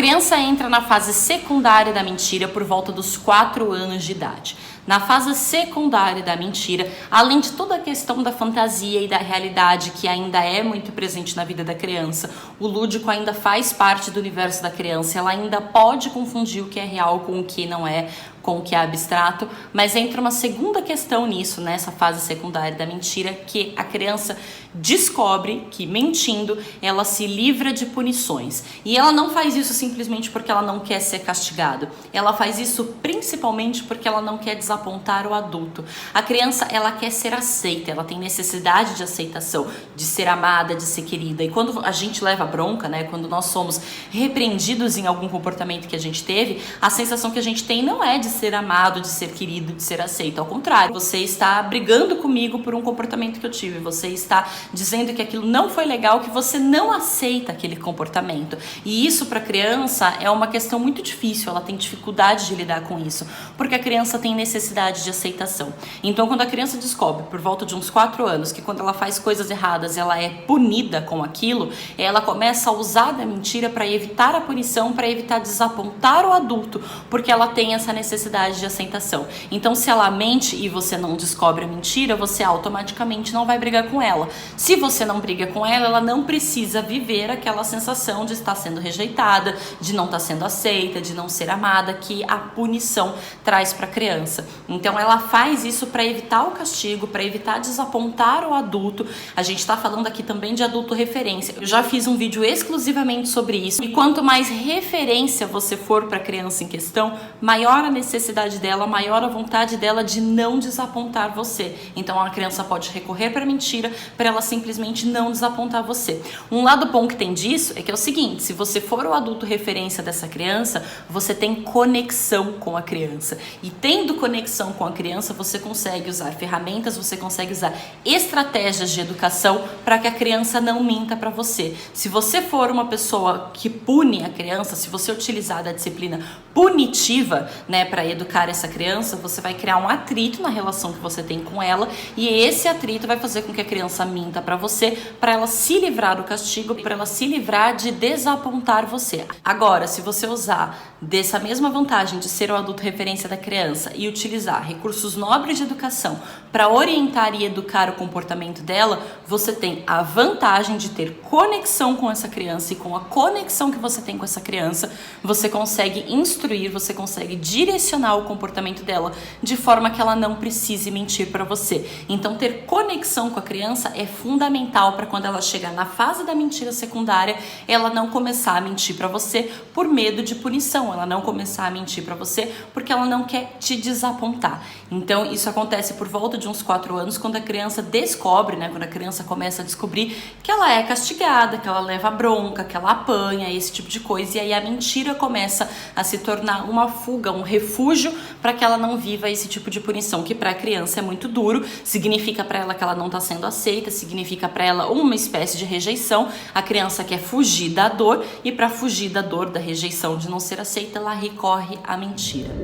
criança entra na fase secundária da mentira por volta dos 4 anos de idade. Na fase secundária da mentira, além de toda a questão da fantasia e da realidade que ainda é muito presente na vida da criança, o lúdico ainda faz parte do universo da criança, ela ainda pode confundir o que é real com o que não é, com o que é abstrato, mas entra uma segunda questão nisso, nessa fase secundária da mentira, que a criança descobre que mentindo ela se livra de punições. E ela não faz isso simplesmente porque ela não quer ser castigada, ela faz isso principalmente porque ela não quer desapontar o adulto. A criança, ela quer ser aceita, ela tem necessidade de aceitação, de ser amada, de ser querida. E quando a gente leva bronca, né, quando nós somos repreendidos em algum comportamento que a gente teve, a sensação que a gente tem não é de ser amado, de ser querido, de ser aceito. Ao contrário, você está brigando comigo por um comportamento que eu tive, você está dizendo que aquilo não foi legal, que você não aceita aquele comportamento. E isso para a criança é uma questão muito difícil, ela tem dificuldade de lidar com isso, porque a criança tem necessidade de aceitação. Então, quando a criança descobre, por volta de uns 4 anos, que quando ela faz coisas erradas, ela é punida com aquilo, ela começa a usar da mentira para evitar a punição, para evitar desapontar o adulto, porque ela tem essa necessidade de aceitação. Então, se ela mente e você não descobre a mentira, você automaticamente não vai brigar com ela. Se você não briga com ela, ela não precisa viver aquela sensação de estar sendo rejeitada, de não estar sendo aceita, de não ser amada, que a punição traz para a criança. Então, ela faz isso para evitar o castigo, para evitar desapontar o adulto. A gente está falando aqui também de adulto referência. Eu já fiz um vídeo exclusivamente sobre isso. E quanto mais referência você for para a criança em questão, maior a necessidade dela, maior a vontade dela de não desapontar você. Então, a criança pode recorrer para a mentira para ela simplesmente não desapontar você. Um lado bom que tem disso é que é o seguinte: se você for o adulto referência dessa criança, você tem conexão com a criança. E tendo conexão com a criança, você consegue usar ferramentas, você consegue usar estratégias de educação para que a criança não minta para você. Se você for uma pessoa que pune a criança, se você utilizar da disciplina punitiva, né, para educar essa criança, você vai criar um atrito na relação que você tem com ela, e esse atrito vai fazer com que a criança minta para você, para ela se livrar do castigo, para ela se livrar de desapontar você. Agora, se você usar dessa mesma vantagem de ser o adulto referência da criança e utilizar recursos nobres de educação para orientar e educar o comportamento dela, você tem a vantagem de ter conexão com essa criança, e com a conexão que você tem com essa criança, você consegue instruir, você consegue direcionar o comportamento dela de forma que ela não precise mentir para você. Então, ter conexão com a criança é fundamental para quando ela chegar na fase da mentira secundária, ela não começar a mentir para você por medo de punição, ela não começar a mentir para você porque ela não quer te desapontar. Então, isso acontece por volta de uns 4 anos, quando a criança descobre, né, quando a criança começa a descobrir que ela é castigada, que ela leva bronca, que ela apanha, esse tipo de coisa, e aí a mentira começa a se tornar uma fuga, um refúgio para que ela não viva esse tipo de punição, que para a criança é muito duro, significa para ela que ela não está sendo aceita, significa para ela uma espécie de rejeição. A criança quer fugir da dor, e para fugir da dor, da rejeição, de não ser aceita, ela recorre à mentira.